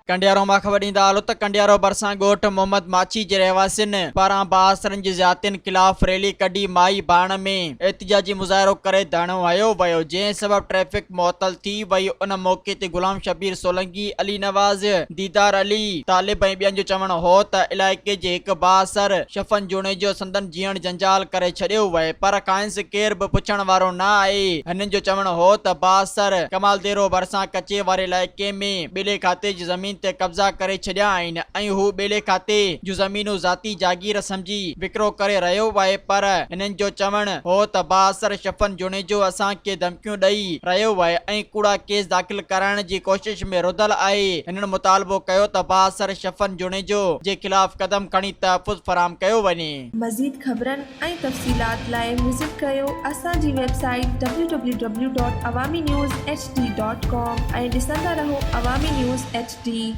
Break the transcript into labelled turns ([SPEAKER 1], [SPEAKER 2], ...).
[SPEAKER 1] कंडियारो मां ख़बर ॾींदा हलो त कंडियारो भरिसां ॻोठ मोहम्मद माची जे रहवासियुनि पारां बासरनि जी ज़ातियुनि ख़िलाफ़ रैली कढी माई बाण में एहतिजाजी मुज़ाहिरो करे धरणो हयो वियो, जंहिं सबब ट्रैफ़िक मुअतल थी वई। उन मौक़े ते गुलाम शबीर सोलंकी, अली नवाज़, दीदार अली, तालिब ऐं ॿियनि जो चवणु हो त इलाइक़े जे हिक बासर शफ़न जुणेजो संदन जीअण जंजाल करे छॾियो वए, पर काइंस केर बि पुछण वारो न आहे। हिननि जो चवणु हो त बासर कमालदेरो भरिसां कचे वारे इलाइक़े में ॿेले खाते जी ज़मीन ते कब्ज़ा करे छॾिया आहिनि ऐं हू ॿेले खाते जूं ज़मीनूं ज़ाती जागीर सम्झी विकिरो करे रहियो आहे। पर हिननि जो चवणु हो त बासर शफ़न जुणेजो असांखे धमकियूं ॾेई रहियो आहे ऐं कूड़ा केस दाख़िल कराइण जी कोशिश में रुधल आहे। हिननि मुतालबो कयो त बासर शफ़न जुणेजो जे ख़िलाफ़ क़दम खणी तहफ़ुज़ फराहम कयो वञे।
[SPEAKER 2] मज़ीद ख़बरनि ऐं तफ़सीलात लाइ विज़िट कयो असांजी वेबसाइट www.awamiNewsHD.com ऐं ॾिसंदा रहो अवामी न्यूज़ HD।